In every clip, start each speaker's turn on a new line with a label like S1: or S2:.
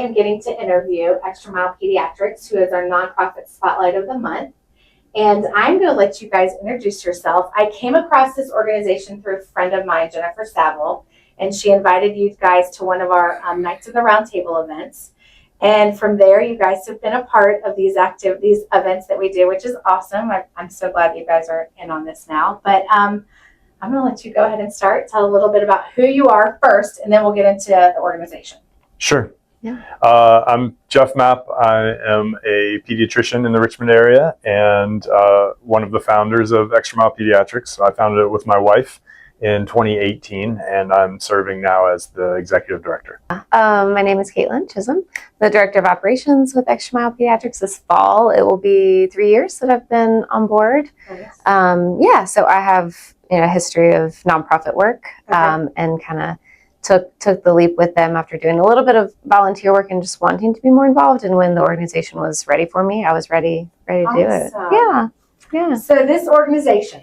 S1: am getting to interview Extra Mile Pediatrics, who is our nonprofit spotlight of the month. And I'm going to let you guys introduce yourself. I came across this organization through a friend of mine, Jennifer Saville, and she invited you guys to one of our Knights of the Round Table events. And from there, you guys have been a part of these events that we do, which is awesome. I'm so glad you guys are in on this now. But I'm going to let you go ahead and start. Tell a little bit about who you are first, and then we'll get into the organization.
S2: Sure.
S1: Yeah.
S2: I'm Jeff Mapp. I am a pediatrician in the Richmond area and one of the founders of Extra Mile Pediatrics. I founded it with my wife in 2018, and I'm serving now as the executive director.
S3: My name is Caitlin Chisholm, the director of operations with Extra Mile Pediatrics. This fall, it will be 3 years that I've been on board.
S1: Nice.
S3: So I have a history of nonprofit work, and kind of took the leap with them after doing a little bit of volunteer work and just wanting to be more involved. And when the organization was ready for me, I was ready to do it. Yeah.
S1: So this organization,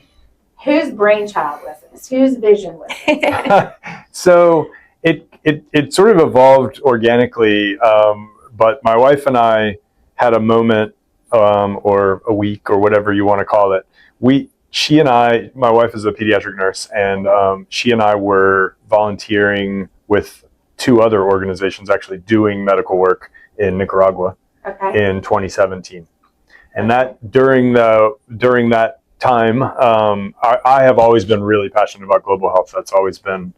S1: whose brainchild was this? Whose vision was this?
S2: So it sort of evolved organically, but my wife and I had a moment, or a week, or whatever you want to call it. She and I, my wife is a pediatric nurse, and she and I were volunteering with two other organizations, actually doing medical work in Nicaragua in 2017. And that during that time, I have always been really passionate about global health. That's always been,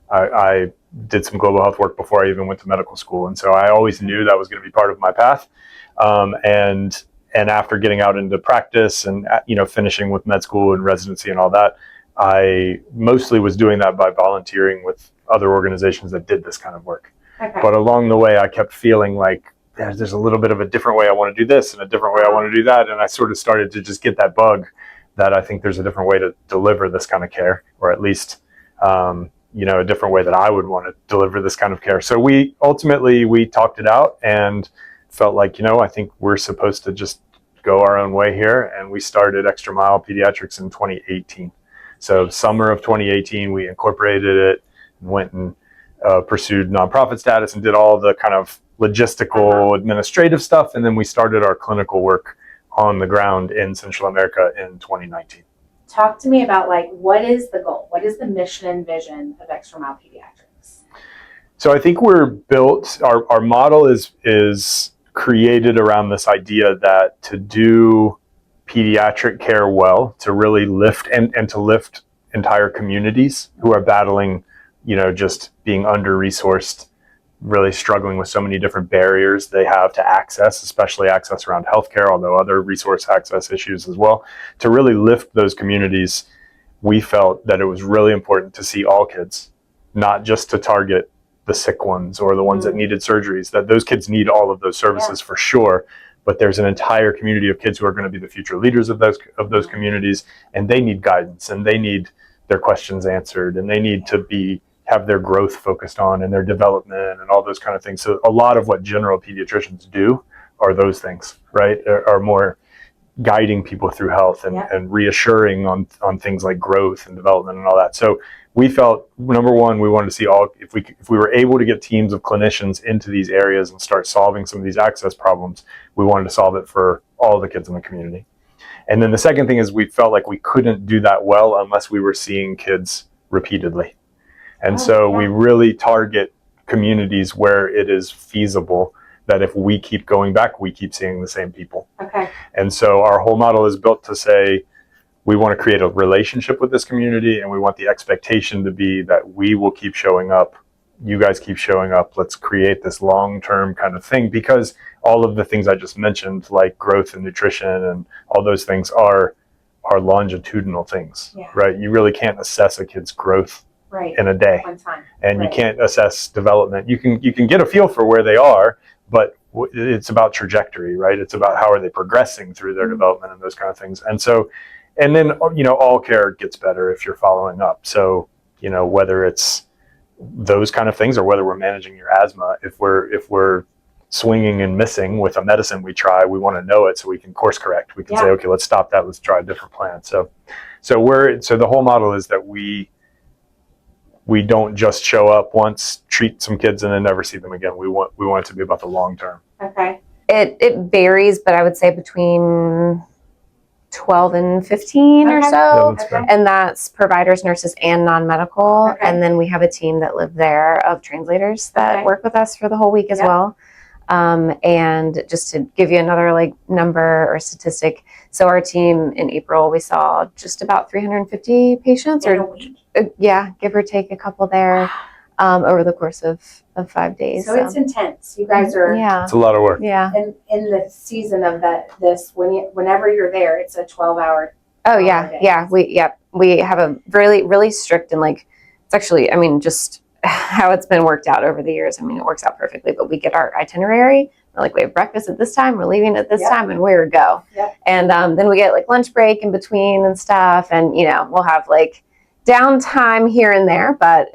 S2: I did some global health work before I even went to medical school. And so I always knew that was going to be part of my path. And after getting out into practice and, finishing with med school and residency and all that, I mostly was doing that by volunteering with other organizations that did this kind of work. But along the way, I kept feeling like there's a little bit of a different way I want to do this and a different way I want to do that. And I sort of started to just get that bug that I think there's a different way to deliver this kind of care, or at least, a different way that I would want to deliver this kind of care. So we talked it out and felt like, I think we're supposed to just go our own way here. And we started Extra Mile Pediatrics in 2018. So summer of 2018, we incorporated it and went and pursued nonprofit status and did all the kind of logistical administrative stuff. And then we started our clinical work on the ground in Central America in 2019.
S1: Talk to me about what is the goal? What is the mission and vision of Extra Mile Pediatrics?
S2: So I think we're built, our model is created around this idea that to do pediatric care well, to really lift and to lift entire communities who are battling, just being under-resourced, really struggling with so many different barriers they have to access, especially access around healthcare, although other resource access issues as well. To really lift those communities, we felt that it was really important to see all kids, not just to target the sick ones or the ones that needed surgeries, that those kids need all of those services for sure. But there's an entire community of kids who are going to be the future leaders of those communities, and they need guidance, and they need their questions answered, and they need to have their growth focused on and their development and all those kind of things. So a lot of what general pediatricians do are those things, right? Are more guiding people through health and reassuring on things like growth and development and all that. So we felt, number one, we wanted to see if we were able to get teams of clinicians into these areas and start solving some of these access problems, we wanted to solve it for all the kids in the community. And then the second thing is we felt like we couldn't do that well unless we were seeing kids repeatedly. And we really target communities where it is feasible that if we keep going back, we keep seeing the same people. And so our whole model is built to say, we want to create a relationship with this community, and we want the expectation to be that we will keep showing up. You guys keep showing up. Let's create this long-term kind of thing, because all of the things I just mentioned, like growth and nutrition and all those things are longitudinal things, right? You really can't assess a kid's growth in a day.
S1: One time.
S2: And you can't assess development. You can get a feel for where they are, but it's about trajectory, right? It's about how are they progressing through their development and those kind of things. And then, all care gets better if you're following up. So, whether it's those kind of things or whether we're managing your asthma, if we're swinging and missing with a medicine we try, we want to know it so we can course correct. We can say, okay, let's stop that. Let's try a different plan. So the whole model is that we don't just show up once, treat some kids and then never see them again. We want it to be about the long term.
S1: Okay.
S3: It varies, but I would say between 12 and 15 or
S1: Okay.
S3: so.
S2: Yeah, that's fair.
S3: And that's providers, nurses, and non-medical.
S1: Okay.
S3: And then we have a team that live there of translators that
S1: Okay.
S3: work with us for the whole week as
S1: Yep.
S3: well. And just to give you another like number or statistic, so our team in April, we saw just about 350 patients,
S1: In a
S3: or
S1: week.
S3: yeah, give or take a couple there over the course of 5 days.
S1: So it's intense. You guys are
S3: yeah,
S2: It's a lot of work.
S3: yeah.
S1: in the season of whenever you're there, it's a 12-hour.
S3: Oh yeah,
S1: holidays.
S3: yeah. We have a really strict, and like it's actually, I mean, just how it's been worked out over the years. I mean, it works out perfectly. But we get our itinerary. We're like, we have breakfast at this time. We're leaving at this
S1: Yep.
S3: time, and we're go.
S1: Yep.
S3: And then we get like lunch break in between and stuff, and we'll have like downtime here and there. But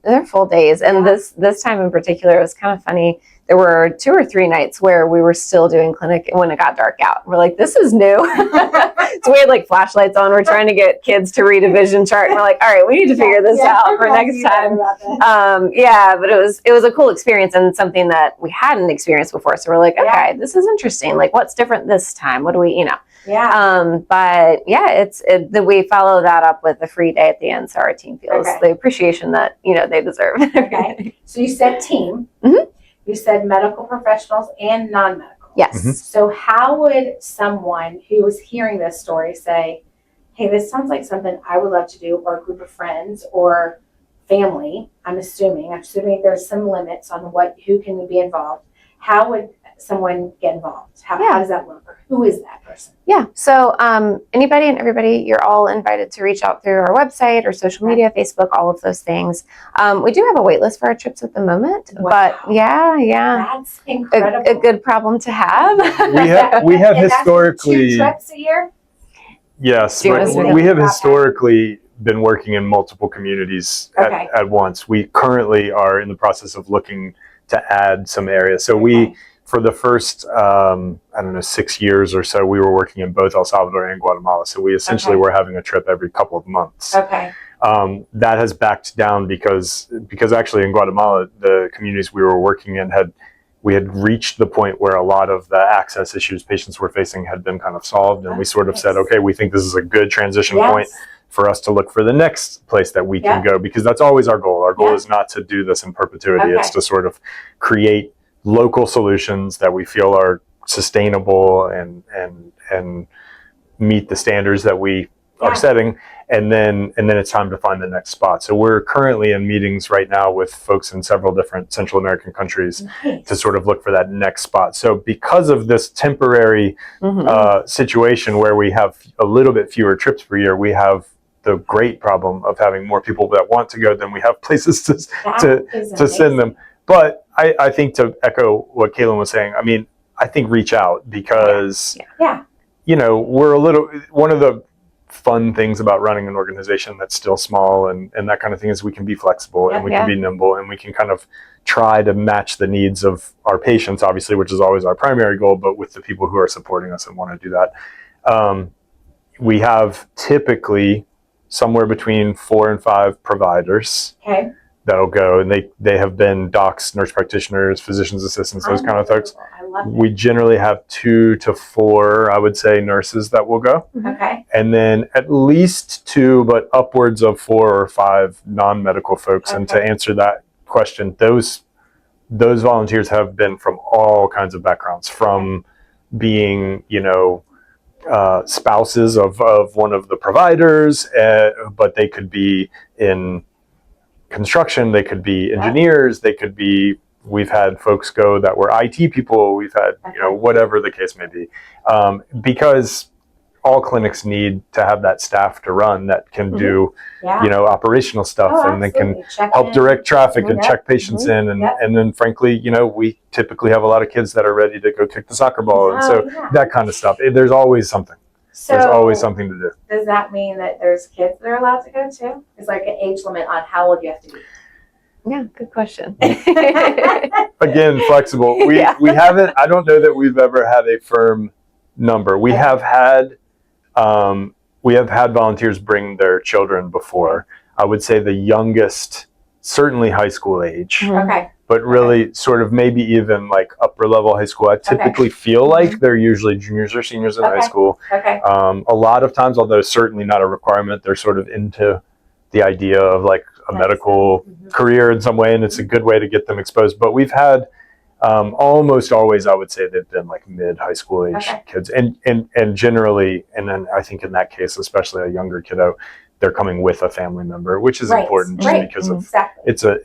S3: they're full days. And
S1: Yeah.
S3: this time in particular, it was kind of funny. There were 2 or 3 nights where we were still doing clinic when it got dark out. We're like, this is new. So we had like flashlights on. We're trying to get kids to read a vision chart. And we're like, all right, we need to figure this out for next time. But it was a cool experience and something that we hadn't experienced before. So we're like, okay, this is interesting. Like, what's different this time? What do we,
S1: Yeah.
S3: But yeah, we follow that up with a free day at the end. So our team feels the appreciation that, they deserve.
S1: Okay. So you said team.
S3: Mhm.
S1: You said medical professionals and non-medical.
S3: Yes.
S2: Mhm.
S1: So how would someone who was hearing this story say, hey, this sounds like something I would love to do, or a group of friends or family? I'm assuming there's some limits on who can be involved. How would someone get involved? How does that look? Or who is that person?
S3: Yeah. So anybody and everybody, you're all invited to reach out through our website or social media, Facebook, all of those things. We do have a wait list for our trips at the moment, but yeah.
S1: That's incredible.
S3: A good problem to have.
S2: We have
S1: And that's
S2: historically
S1: 2 trips a year?
S2: Yes,
S3: Do you want to
S2: but
S3: say
S2: we have
S1: about that?
S2: historically been working in multiple communities
S1: Okay.
S2: at once. We currently are in the process of looking to add some areas. So we, for the first, 6 years or so, we were working in both El Salvador and Guatemala. So we essentially were having a trip every couple of months.
S1: Okay.
S2: That has backed down because actually in Guatemala, the communities we were working in we had reached the point where a lot of the access issues patients were facing had been kind of solved. And we sort of said, okay, we think this is a good transition point for us to look for the next place that we can go, because that's always our goal. Our goal is not to do this in perpetuity. It's to sort of create local solutions that we feel are sustainable and meet the standards that we are setting. And then it's time to find the next spot. So we're currently in meetings right now with folks in several different Central American countries to sort of look for that next spot. So because of this temporary situation where we have a little bit fewer trips per year, we have the great problem of having more people that want to go than we have places to send them. But I think, to echo what Kaylin was saying, I mean, I think reach out, because we're one of the fun things about running an organization that's still small and that kind of thing is we can be flexible and we can be nimble, and we can kind of try to match the needs of our patients, obviously, which is always our primary goal, but with the people who are supporting us and want to do that. We have typically somewhere between 4 and 5 providers that'll go, and they have been docs, nurse practitioners, physician's assistants, those kind of folks.
S1: I love it.
S2: We generally have 2 to 4, I would say, nurses that will go.
S1: Okay.
S2: And then at least 2, but upwards of 4 or 5 non-medical folks. And to answer that question, those volunteers have been from all kinds of backgrounds, from being, spouses of one of the providers, but they could be in construction, they could be engineers, they could be, we've had folks go that were IT people, we've had, whatever the case may be. Because all clinics need to have that staff to run that can do, operational stuff, and they can help direct traffic and check patients in. And then frankly, we typically have a lot of kids that are ready to go kick the soccer ball. And so that kind of stuff, there's always something. There's always something to do.
S1: Does that mean that there's kids that are allowed to go too? Is like an age limit on how old you have to be?
S3: Yeah, good question.
S2: Again, flexible. We haven't, I don't know that we've ever had a firm number. We have had volunteers bring their children before. I would say the youngest certainly high school age,
S1: Okay.
S2: but really sort of maybe even like upper level high school. I typically feel like they're usually juniors or seniors in high school.
S1: Okay.
S2: A lot of times, although certainly not a requirement, they're sort of into the idea of like a medical career in some way, and it's a good way to get them exposed. But we've had almost always, I would say, they've been like mid high school age kids, and generally, and then I think in that case, especially a younger kiddo, they're coming with a family member, which is important just because of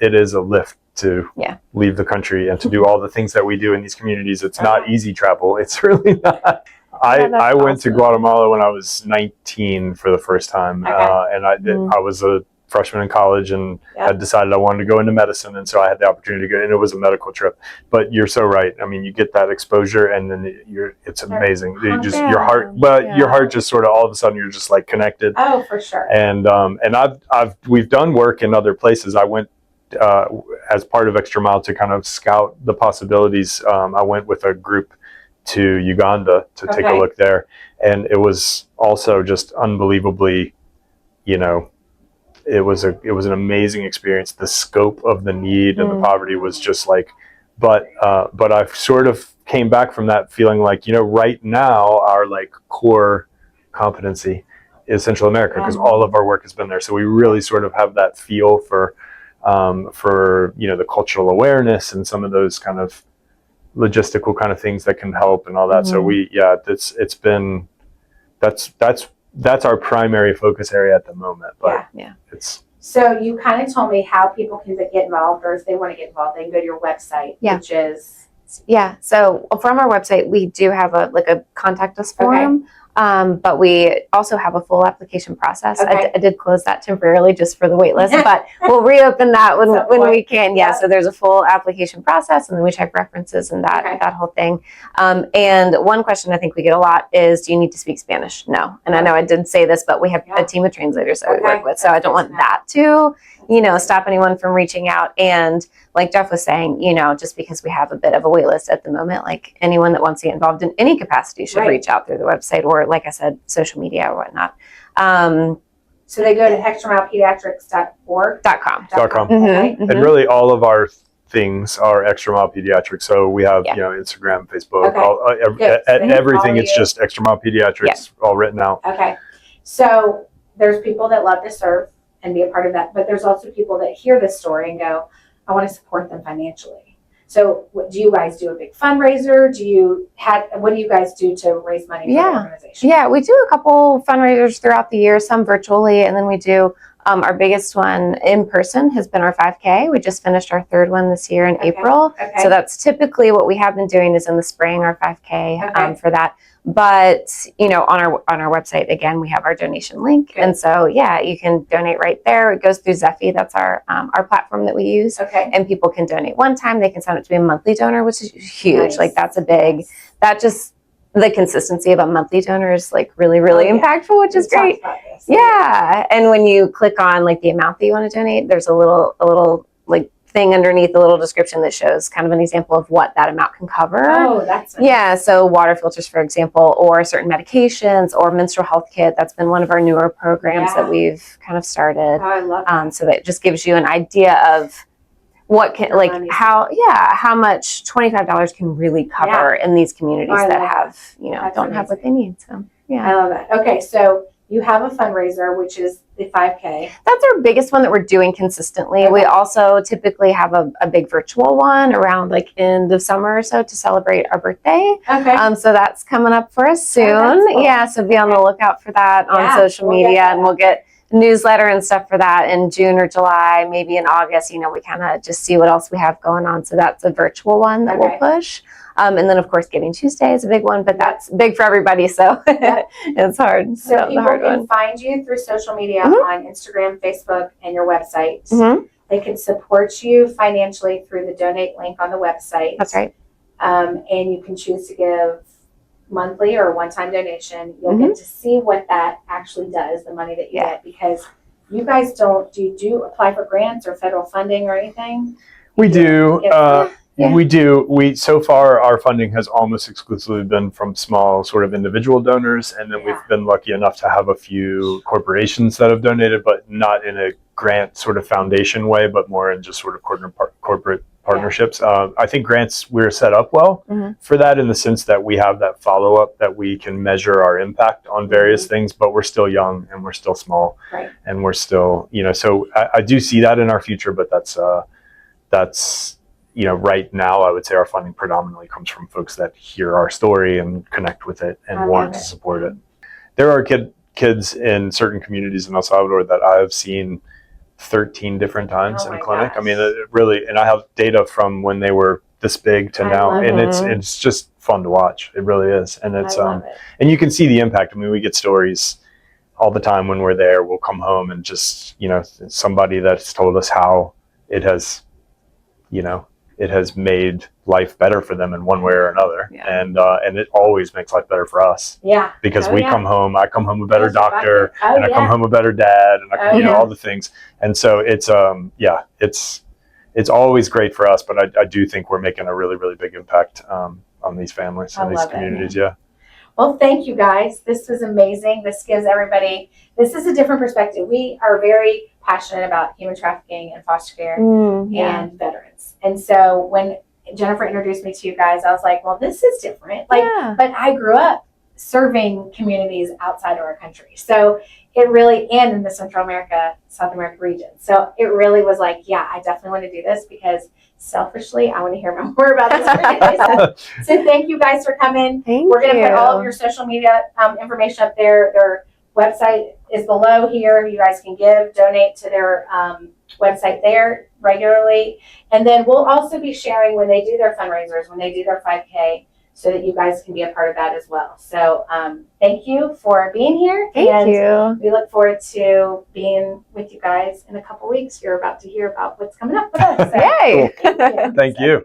S2: it is a lift to leave the country and to do all the things that we do in these communities. It's not easy travel. It's really not. I went to Guatemala when I was 19 for the first time, and I was a freshman in college and had decided I wanted to go into medicine, and so I had the opportunity to go, and it was a medical trip. But you're so right. I mean, you get that exposure, and then it's amazing. You just your heart just sort of all of a sudden you're just like connected.
S1: Oh, for sure.
S2: And we've done work in other places. I went as part of Extra Mile to kind of scout the possibilities. I went with a group to Uganda to take a look there, and it was also just unbelievably, it was an amazing experience. The scope of the need and the poverty was just like, but I've sort of came back from that feeling like, right now our like core competency is Central America, because all of our work has been there. So we really sort of have that feel for the cultural awareness and some of those kind of logistical kind of things that can help and all that. So that's our primary focus area at the moment. But
S1: so you kind of told me how people can get involved, or if they want to get involved, they can go to your website, which is
S3: so from our website we do have a contact us form. But we also have a full application process. I did close that temporarily just for the wait list, but we'll reopen that when we can. So there's a full application process, and then we check references and that whole thing. And one question I think we get a lot is, do you need to speak Spanish? No. And I know I did say this, but we have a team of translators that we work with, so I don't want that to stop anyone from reaching out. And like Jeff was saying, just because we have a bit of a wait list at the moment, like anyone that wants to get involved in any capacity should reach out through the website, or like I said, social media or whatnot.
S1: So they go to extramilepediatrics.org.
S2: .com. And really all of our things are Extra Mile Pediatrics. So we have, Instagram, Facebook, everything. It's just Extra Mile Pediatrics all written out.
S1: Okay. So there's people that love to serve and be a part of that, but there's also people that hear this story and go, I want to support them financially. So what do you guys do? A big fundraiser? What do you guys do to raise money for the organization?
S3: Yeah, we do a couple fundraisers throughout the year, some virtually, and then we do our biggest one in person has been our 5K. We just finished our third one this year in April. So that's typically what we have been doing is in the spring, our 5K for that. But, on our website, again, we have our donation link. And so, you can donate right there. It goes through Zephy. That's our platform that we use. And people can donate one time. They can sign up to be a monthly donor, which is huge. Like that's a big, the consistency of a monthly donor is like really, really impactful, which is great. And when you click on like the amount that you want to donate, there's a little like thing underneath, the little description that shows kind of an example of what that amount can cover.
S1: Oh, that's nice.
S3: So water filters, for example, or certain medications, or menstrual health kit. That's been one of our newer programs that we've kind of started.
S1: Oh, I love that.
S3: So that just gives you an idea of what can how much $25 can really cover in these communities that have don't have what they need. So
S1: I love that. Okay, so you have a fundraiser, which is the 5K.
S3: That's our biggest one that we're doing consistently. We also typically have a big virtual one around like end of summer or so to celebrate our birthday. So that's coming up for us soon. Cool. So be on the lookout for that on social media, and we'll get newsletter and stuff for that in June or July, maybe in August. We kind of just see what else we have going on. So that's a virtual one that we'll push. And then of course Giving Tuesday is a big one, but that's big for everybody, so it's hard.
S1: So people can find you through social media on Instagram, Facebook, and your website. They can support you financially through the donate link on the website.
S3: That's right.
S1: And you can choose to give monthly or a one-time donation. You'll get to see what that actually does, the money that you get, because you guys do you apply for grants or federal funding or anything?
S2: We do. We do. So far our funding has almost exclusively been from small sort of individual donors, and then we've been lucky enough to have a few corporations that have donated, but not in a grant sort of foundation way, but more in just sort of corporate partnerships. I think grants, we're set up well for that, in the sense that we have that follow-up, that we can measure our impact on various things, but we're still young and we're still small, and we're still, so I do see that in our future, but that's right now I would say our funding predominantly comes from folks that hear our story and connect with it and want to support it. There are kids in certain communities in El Salvador that I have seen 13 different times in clinic.
S1: Gosh.
S2: I mean, it really, and I have data from when they were this big to now, and it's just fun to watch. It really is, and it's and you can see the impact. I mean, we get stories all the time when we're there. We'll come home and just somebody that's told us how it has, it has made life better for them in one way or another, and it always makes life better for us. Because we come home, I come home a better doctor, and I come home a better dad, and I come, all the things, and so it's it's always great for us. But I do think we're making a really, really big impact on these families and these communities.
S1: Well, thank you guys. This was amazing. This gives everybody, this is a different perspective. We are very passionate about human trafficking and foster care and veterans. And so when Jennifer introduced me to you guys, I was like, well, this is different. But I grew up serving communities outside of our country. So it really, and in the Central America, South America region. So it really was like, yeah, I definitely want to do this, because selfishly, I want to hear more about this. So thank you guys for coming. We're going to put all of your social media information up there. Their website is below here. You guys can donate to their website there regularly. And then we'll also be sharing when they do their fundraisers, when they do their 5K, so that you guys can be a part of that as well. So thank you for being here.
S3: Thank you.
S1: We look forward to being with you guys in a couple weeks. You're about to hear about what's coming up with us. So
S3: Yay!
S2: Thank you.